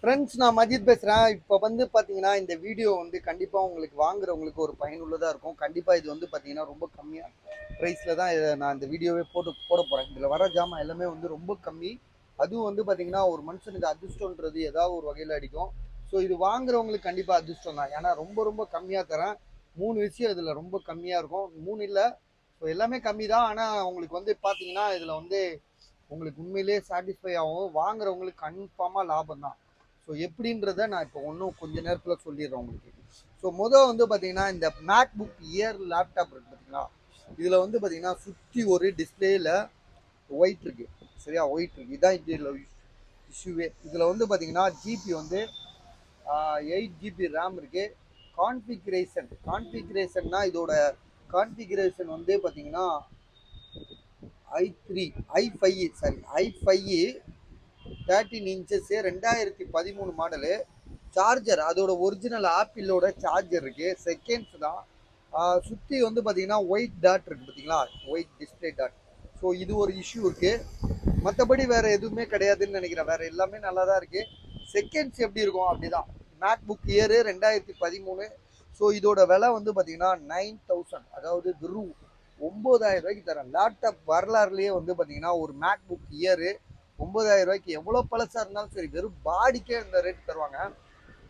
Friends, நான் மஜித் பேசுகிறேன். இப்போ வந்து பார்த்தீங்கன்னா இந்த வீடியோ வந்து கண்டிப்பாக உங்களுக்கு வாங்குறவங்களுக்கு ஒரு பயனுள்ளதாக இருக்கும். கண்டிப்பாக இது வந்து பார்த்தீங்கன்னா ரொம்ப கம்மியாக ப்ரைஸில் தான் நான் இந்த வீடியோவே போட போகிறேன். இதில் வர ஜாமான் எல்லாமே வந்து ரொம்ப கம்மி. அதுவும் வந்து பார்த்தீங்கன்னா ஒரு மனுஷனுக்கு அதிர்ஷ்டன்றது ஏதாவது ஒரு வகையில் அடிக்கும். ஸோ இது வாங்குறவங்களுக்கு கண்டிப்பாக அதிர்ஷ்டம் தான். ஏன்னா ரொம்ப ரொம்ப கம்மியாக தரேன். 3 விஷயம் இதில் ரொம்ப கம்மியாக இருக்கும். 3 இல்லை, ஸோ எல்லாமே கம்மி தான். ஆனால் உங்களுக்கு வந்து பார்த்தீங்கன்னா இதில் வந்து உங்களுக்கு உண்மையிலேயே சாட்டிஸ்ஃபை ஆகும். வாங்குறவங்களுக்கு கன்ஃபார்மாக லாபம் தான். ஸோ எப்படின்றத நான் இப்போ ஒன்றும் கொஞ்ச நேரத்தில் சொல்லிடுறேன் உங்களுக்கு. ஸோ வந்து பார்த்தீங்கன்னா இந்த மேக் புக் இயர் லேப்டாப் இருக்குது பார்த்தீங்களா, இதில் வந்து பார்த்தீங்கன்னா சுற்றி ஒரு டிஸ்பிளேயில் ஒயிட் இருக்குது. சரியா, ஒயிட் இருக்குது. இதுதான் இதில் இஷ்யூவே. இதில் வந்து பார்த்தீங்கன்னா ஜிபி வந்து 8 GB ரேம் இருக்குது. கான்ஃபிகரேஷன்னா இதோட கான்ஃபிகரேஷன் வந்து பார்த்தீங்கன்னா i5 13 இன்ச்சஸ் 2013 மாடலு. சார்ஜர் அதோட ஒரிஜினல் ஆப்பிளோட சார்ஜர் இருக்கு. செகண்ட்ஸ் தான். சுற்றி வந்து பார்த்தீங்கன்னா ஒயிட் டாட் இருக்கு பார்த்தீங்களா, ஒயிட் டிஸ்பிளே டாட். ஸோ இது ஒரு இஷ்யூ இருக்கு. மற்றபடி வேற எதுவுமே கிடையாதுன்னு நினைக்கிறேன். வேற எல்லாமே நல்லா தான் இருக்கு. செகண்ட்ஸ் எப்படி இருக்கும் அப்படிதான். Make book year 2013. ஸோ இதோட விலை வந்து பார்த்தீங்கன்னா 9000, அதாவது வெறும் 9000 ரூபாய்க்கு தரேன். லேப்டாப் வரலாறுலேயே வந்து பார்த்தீங்கன்னா ஒரு மேக் புக் இயரு 9000 ரூபாய்க்கு எவ்வளோ பழசாக இருந்தாலும் சரி, வெறும் பாடிக்கே இந்த ரேட் தருவாங்க.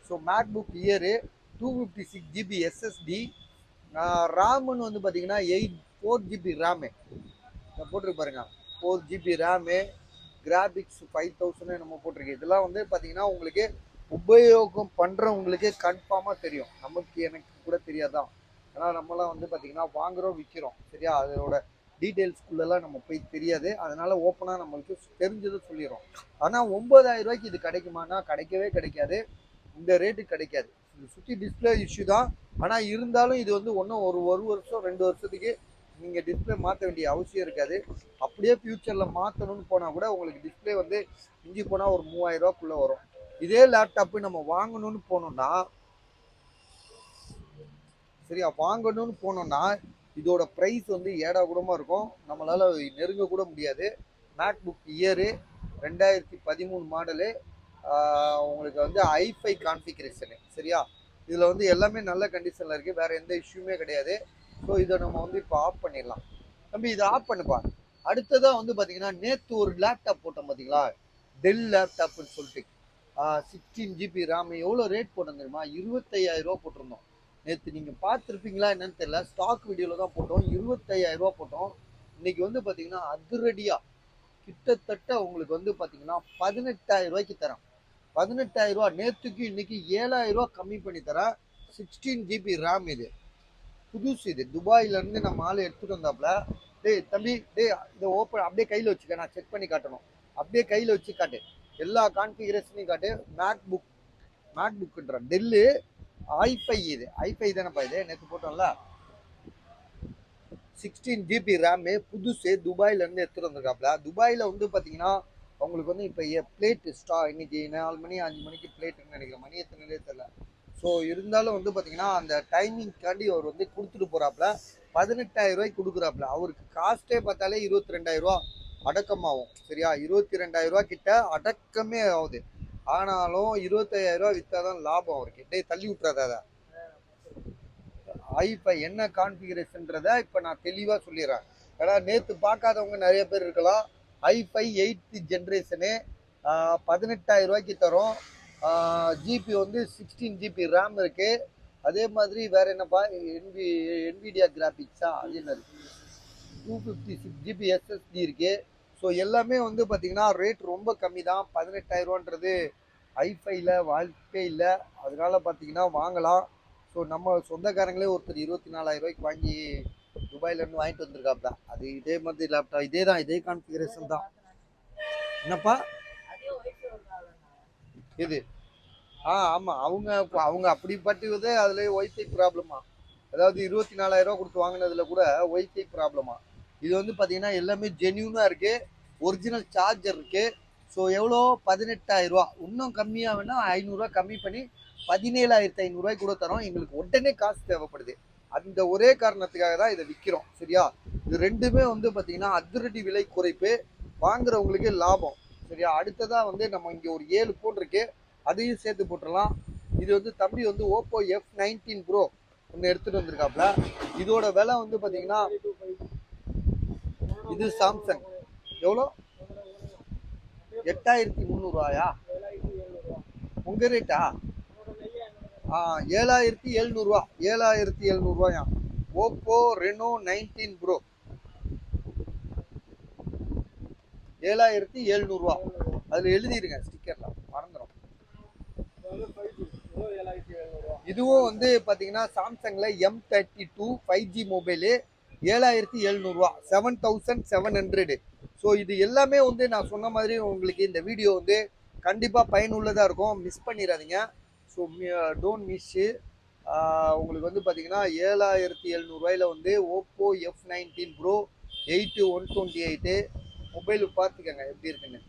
So MacBook Air 256 GB SSD. ரேமுன்னு வந்து பார்த்தீங்கன்னா 4 GB ரேமு போட்டிருக்கு பாருங்க. 4 GB ரேமு, கிராபிக்ஸ் 5000 நம்ம போட்டிருக்கு. இதெல்லாம் வந்து பார்த்தீங்கன்னா உங்களுக்கு உபயோகம் பண்ணுறவங்களுக்கு கன்ஃபார்மாக தெரியும். எனக்கு கூட தெரியாதான். ஏன்னா நம்மளாம் வந்து பார்த்தீங்கன்னா வாங்குகிறோம் விற்கிறோம். சரியா, அதோட டீட்டெயில்ஸ்குள்ளெல்லாம் நம்ம போய் தெரியாது. அதனால ஓப்பனாக நம்மளுக்கு தெரிஞ்சதை சொல்லிடுறோம். ஆனால் 9000 ரூபாய்க்கு இது கிடைக்குமானா கிடைக்கவே கிடைக்காது. இந்த ரேட்டு கிடைக்காது. இது சுற்றி டிஸ்பிளே இஷ்யூ தான். ஆனால் இருந்தாலும் இது வந்து ஒன்றும் ஒரு வருஷம் 2 வருஷத்துக்கு நீங்கள் டிஸ்பிளே மாற்ற வேண்டிய அவசியம் இருக்காது. அப்படியே ஃபியூச்சரில் மாற்றணும்னு போனால் கூட உங்களுக்கு டிஸ்பிளே வந்து இஞ்சி போனால் ஒரு 3000 ரூபாக்குள்ளே வரும். இதே லேப்டாப்பு நம்ம வாங்கணும்னு போனோம்னா, சரியா, வாங்கணும்னு போனோம்னா இதோட ப்ரைஸ் வந்து ஏடா கூடமாக இருக்கும். நம்மளால் நெருங்க கூட முடியாது. MacBook year 2013 model. உங்களுக்கு வந்து i5 கான்ஃபிகரேஷனு. சரியா, இதில் வந்து எல்லாமே நல்ல கண்டிஷனில் இருக்குது. வேறு எந்த இஷ்யூமே கிடையாது. ஸோ இதை நம்ம வந்து இப்போ ஆஃப் பண்ணிடலாம். தம்பி இதை ஆஃப் பண்ணுப்பா. அடுத்ததாக வந்து பார்த்தீங்கன்னா நேற்று ஒரு லேப்டாப் போட்டோம் பார்த்தீங்களா, டெல் லேப்டாப்னு சொல்லிட்டு 16 GB ரேம். எவ்வளோ ரேட் போட்டோம் தெரியுமா? 25000 ரூபா போட்டிருந்தோம். நேற்று நீங்கள் பார்த்துருப்பீங்களா என்னன்னு தெரியல, ஸ்டாக் வீடியோவில் தான் போட்டோம். 25000 ரூபா போட்டோம். இன்னைக்கு வந்து பார்த்தீங்கன்னா அதிரடியாக கிட்டத்தட்ட உங்களுக்கு வந்து பார்த்தீங்கன்னா 18000 ரூபாய்க்கு தரேன். 18000 ரூபா. நேற்றுக்கு இன்னைக்கு 7000 ரூபா கம்மி பண்ணி தரேன். 16 GB ரேம். இது புதுசு. இது துபாயிலேருந்து நம்ம ஆள் எடுத்துகிட்டு வந்தாப்புல. டேய் தம்பி, டேய் இதை ஓப்பன் அப்படியே கையில் வச்சுக்க, நான் செக் பண்ணி காட்டணும். அப்படியே கையில் வச்சு காட்டு, எல்லா கான்ஃபிகரேஷனையும் காட்டு. மேக் புக்குன்ற டெல்லு i5. இது i5 தானேப்பா, இது நேற்று போட்டோம்ல. 16 GB ரேமு, புதுசு. துபாயிலேருந்து எடுத்துகிட்டு வந்திருக்காப்புல. துபாயில் வந்து பார்த்தீங்கன்னா அவங்களுக்கு வந்து இப்போ பிளேட்டு இன்னைக்கு 4 மணி 5 மணிக்கு பிளேட்டுன்னு நினைக்கிறேன். மணி எத்தனைலே தெரியல. ஸோ இருந்தாலும் வந்து பார்த்தீங்கன்னா அந்த டைமிங்காண்டி அவர் வந்து கொடுத்துட்டு போகிறாப்புல. 18000 ரூபாய்க்கு கொடுக்குறாப்புல. அவருக்கு காஸ்ட்டே பார்த்தாலே 22,000 ரூபா அடக்கமாகும். சரியா, 22,000 ரூபா கிட்ட அடக்கமே ஆகுது. ஆனாலும் 25,000 ரூபா விற்றாதான் லாபம் அவருக்கு. டே தள்ளி விட்டுறாத. அதை i5 என்ன கான்ஃபிகரேஷன்றதை இப்போ நான் தெளிவாக சொல்லிடுறேன். ஏன்னா நேற்று பார்க்காதவங்க நிறைய பேர் இருக்கலாம். i5 8th ஜென்ரேஷனு 18000 ரூபாய்க்கு தரும். ஜிபி வந்து 16 GB ரேம் இருக்கு. அதே மாதிரி வேற என்னப்பா, என்விடியா கிராபிக்ஸா, அது என்னது 256 GB எஸ்எஸ்டி இருக்கு. ஸோ எல்லாமே வந்து பார்த்தீங்கன்னா ரேட் ரொம்ப கம்மி தான். 18000 ரூபான்றது i5ல வாழ்க்கை இல்லை. அதனால பார்த்தீங்கன்னா வாங்கலாம். ஸோ நம்ம சொந்தக்காரங்களே ஒருத்தர் 24,000 ரூபாய்க்கு வாங்கி துபாயிலேருந்து வாங்கிட்டு வந்திருக்காப்ல. அது இதே மாதிரி லேப்டாப், இதே தான், இதே கான்ஃபிகரேஷன் தான். என்னப்பா இது? ஆமாம், அவங்க அப்படிப்பட்டது. அதில் ஒய்ஃபை ப்ராப்ளமா, அதாவது 24,000 ரூபா கொடுத்து வாங்கினதுல கூட ஒய்ஃபை ப்ராப்ளமா. இது வந்து பார்த்தீங்கன்னா எல்லாமே ஜென்யூனாக இருக்குது. ஒரிஜினல் சார்ஜர் இருக்குது. ஸோ எவ்வளோ? 18000 ரூபா. இன்னும் கம்மியாக வேணால் 500 ரூபா கம்மி பண்ணி 17,500 ரூபாய்க்கு கூட தரோம். எங்களுக்கு உடனே காசு தேவைப்படுது. அந்த ஒரே காரணத்துக்காக தான் இதை விற்கிறோம். சரியா, இது ரெண்டுமே வந்து பார்த்தீங்கன்னா அதிரடி விலை குறைப்பு, வாங்குறவங்களுக்கு லாபம். சரியா, அடுத்ததாக வந்து நம்ம இங்கே ஒரு 7 ஃபோன் இருக்கு. அதையும் சேர்த்து போட்டுடலாம். இது வந்து தம்பி வந்து ஓப்போ F19 ப்ரோ ஒன்று எடுத்துகிட்டு வந்திருக்காப்புல. இதோட விலை வந்து பார்த்தீங்கன்னா இது சாம்சங் எவ்வளோ 8300 உங்கள் ரேட்டா? 7700 7700 ஓப்போ ரெனோ 19 ப்ரோ 7700 அதில் எழுதிருங்க ஸ்டிக்கர்ல மறந்துடும். இதுவும் வந்து பார்த்தீங்கன்னா சாம்சங்கில் M32 5G மொபைலு 7700 7700. ஸோ இது எல்லாமே வந்து நான் சொன்ன மாதிரி உங்களுக்கு இந்த வீடியோ வந்து கண்டிப்பாக பயனுள்ளதாக இருக்கும். மிஸ் பண்ணிடாதீங்க. So don't miss. உங்களுக்கு வந்து பார்த்தீங்கன்னா 7700 வந்து ஓப்போ F19 ப்ரோ 8128 மொபைல் பார்த்துக்கங்க எப்படி இருக்குன்னு.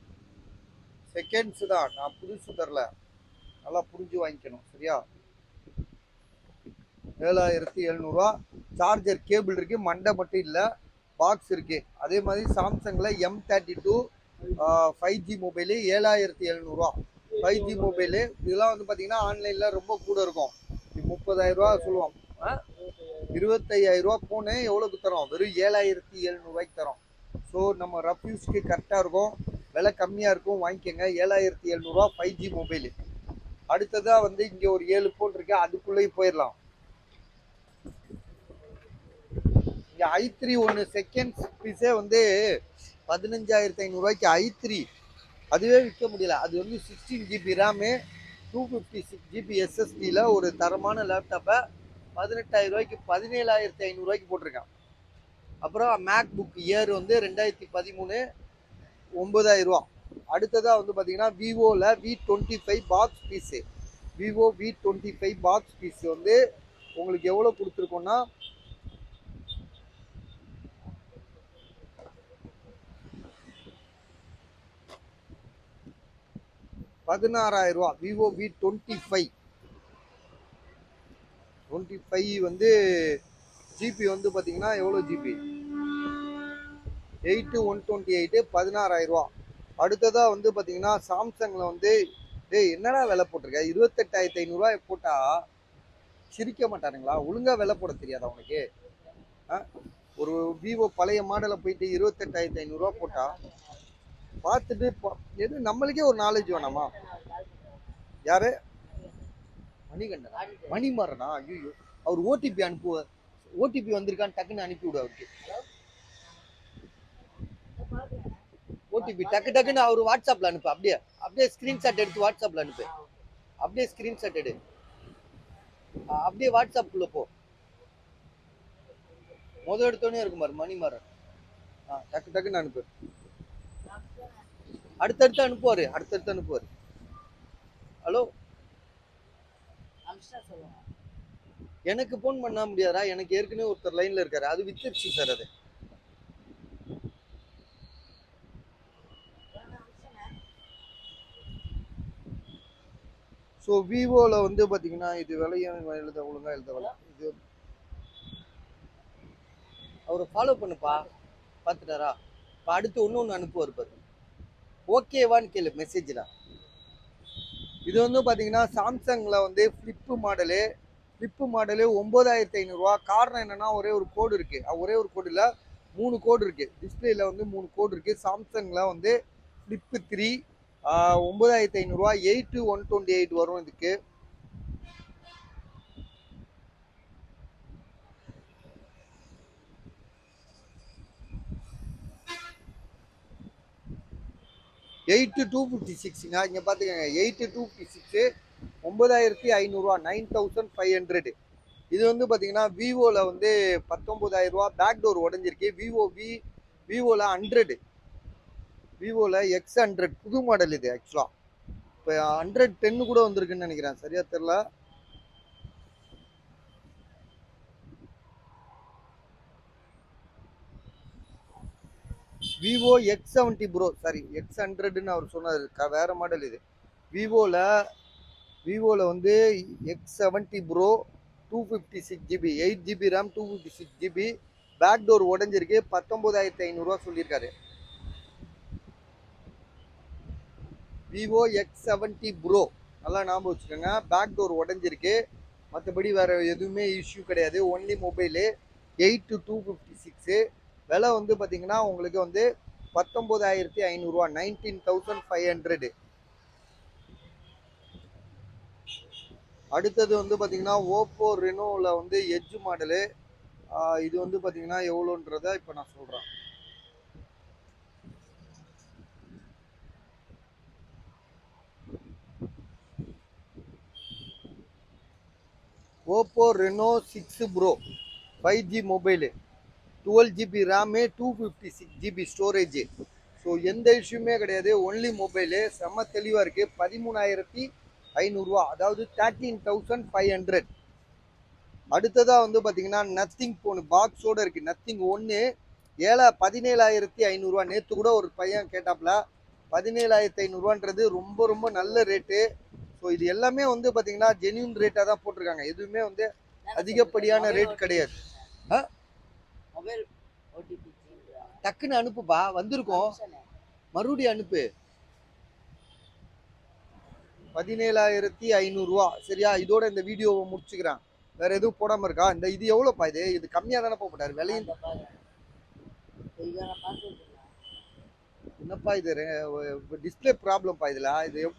செகண்ட்ஸு தான், நான் புதுசு தரல, நல்லா புரிஞ்சு வாங்கிக்கணும் சரியா. 7700 சார்ஜர் கேபிள் இருக்குது, மண்டை மட்டும் இல்லை, பாக்ஸ் இருக்குது. அதே மாதிரி சாம்சங்கில் M32 5G mobile 7700 5G mobile. இதெல்லாம் வந்து பார்த்தீங்கன்னா ஆன்லைனில் ரொம்ப கூட இருக்கும். 30,000 சொல்லுவோம், 25,000 ஃபோனு எவ்வளோக்கு தரோம்? வெறும் 7700 தரோம். ஸோ நம்ம ரஃப் யூஸ்க்கு கரெக்டாக இருக்கும், விலை கம்மியாக இருக்கும், வாங்கிக்கோங்க. 7700 5G மொபைலு. அடுத்ததாக வந்து இங்கே ஒரு 7 ஃபோன் இருக்கு, அதுக்குள்ளேயும் போயிடலாம். இங்கே i3 ஒன்று செகண்ட்ஸ் பீஸே வந்து 15,500 i3 அதுவே விற்க முடியல. அது வந்து 16 GB ரேமு 256 GB SSDயில் ஒரு தரமான லேப்டாப்பை 18,000 17,500 போட்டிருக்கான். அப்புறம் மேக் புக் இயர் வந்து 2013 9,000. அடுத்ததாக வந்து பார்த்தீங்கன்னா விவோவில் V25 box piece, Vivo V25 box piece வந்து உங்களுக்கு எவ்வளோ கொடுத்துருக்கோன்னா 16,000. விவோ V25 வந்து ஜிபி வந்து பார்த்தீங்கன்னா எவ்வளோ ஜிபி 8128 16,000. அடுத்ததாக வந்து பார்த்தீங்கன்னா சாம்சங்கில் வந்து என்னடா விலை போட்டிருக்க 28,500 போட்டால் சிரிக்க மாட்டானுங்களா? ஒழுங்காக விலை போட தெரியாதா உனக்கு? ஒரு விவோ பழைய மாடலை போயிட்டு 28,500 போட்டால் பார்த்துட்டு எது நம்மளுக்கே ஒரு நாலேஜ் வேணாமா? யாரு மணிகண்டனா மணிமாறனா? ஐயோ, அவர் ஓடிபி அனுப்புவார். ஓடிபி வந்திருக்கான்னு டக்குன்னு அனுப்பிவிடு அவருக்கு. ஓடிபி டக்குன்னு அவர் வாட்ஸ்அப்ல அனுப்பு. அப்படியே ஸ்கிரீன்ஷாட் எடுத்து வாட்ஸ்அப்ல அனுப்பு. அப்படியே ஸ்கிரீன்ஷாட் எடு, அப்படியே வாட்ஸ்அப்ல போ. முதல் எடுத்தோடனே இருக்கும் பாரு மணிமாறன். டக்குன்னு அனுப்பு. அடுத்தடுத்து அனுப்புவாரு. ஹலோ, எனக்கு போன் பண்ண முடியாதா? எனக்கு ஏற்கனவே ஒருத்தர் லைன்ல இருக்காரு, அது வித்துருச்சு சார். அது ஸோ விவோவில் வந்து பார்த்தீங்கன்னா இது விலையும் ஒழுங்காக எழுத இது அவரை ஃபாலோ பண்ணுப்பா, பார்த்துட்டாரா? இப்போ அடுத்து ஒன்று அனுப்புவார் பாரு, ஓகேவான்னு கேளு மெசேஜில். இது வந்து பார்த்தீங்கன்னா சாம்சங்கில் வந்து ஃப்ளிப்பு மாடலு 9,500. காரணம் என்னன்னா ஒரே ஒரு கோடு இருக்குது, ஒரே ஒரு கோடு இல்லை 3 கோடு இருக்குது. டிஸ்பிளேல வந்து 3 கோடு இருக்குது. சாம்சங்கில் வந்து ஃப்ளிப்பு 3 9,500 8128 வரும். இதுக்கு $8,256. இங்கே பார்த்துக்கங்க, 8,256 9,500 9,500. இது வந்து பார்த்தீங்கன்னா விவோவில் வந்து 19,000 பேக் டோர் உடஞ்சிருக்கு. விவோவில் 100, விவோவில் X100 புது மாடல். இது ஆக்சுவலாக இப்போ 110 கூட வந்திருக்குன்னு நினைக்கிறேன், சரியா தெரில. விவோ X70 ப்ரோ, சாரி X100ன்னு அவர் சொன்னார், வேற மாடல். இது விவோவில் வந்து X70 pro 256 GB 8 GB RAM 256 GB back door உடஞ்சிருக்கு. 19,500 சொல்லியிருக்காரு. விவோ X70 ப்ரோ நல்லா ஞாபகம் வச்சுக்கோங்க. பேக் டோர் உடஞ்சிருக்கு. மற்றபடி வேற எதுவுமே இஷ்யூ கிடையாது. Only mobile 8256. விலை வந்து பார்த்தீங்கன்னா உங்களுக்கு வந்து 19,500 19,500. அடுத்தது வந்து பார்த்தீங்கன்னா ஓப்போ ரெனோவில் வந்து எட்ஜ் மாடலு. இது வந்து பார்த்தீங்கன்னா எவ்வளோன்றத இப்போ நான் சொல்கிறேன். Oppo Reno 6 bro 5G mobile, 12 GB RAM, 256 GB storage. So எந்த இஷ்யூமே கிடையாது. ஒன்லி மொபைலு செம்ம தெளிவாக இருக்குது. 13,500, அதாவது 13,500. அடுத்ததாக வந்து பார்த்தீங்கன்னா நத்திங் ஃபோனு பாக்ஸோடு இருக்குது. நத்திங் 1 17,500. நேற்று கூட ஒரு பையன் கேட்டாப்புல. 17,500 ரொம்ப ரொம்ப நல்ல ரேட்டு. ஸோ இது எல்லாமே வந்து பார்த்தீங்கன்னா ஜென்யூன் ரேட்டாக தான் போட்டிருக்காங்க. எதுவுமே வந்து அதிகப்படியான ரேட் கிடையாது. டக்குன்னு அனுப்புப்பா, வந்திருக்கோம். மறுபடியும் அனுப்பு. 17,500. சரியா? இதோட இந்த வீடியோவை முடிச்சுக்கிறேன். வேற எதுவும் போடாம இருக்கா? இது எவ்வளோப்பா? இது கம்மியாக தானே போட்டாரு விலையும். என்னப்பா இது டிஸ்பிளே ப்ராப்ளம்ப்பா. இது எப்படி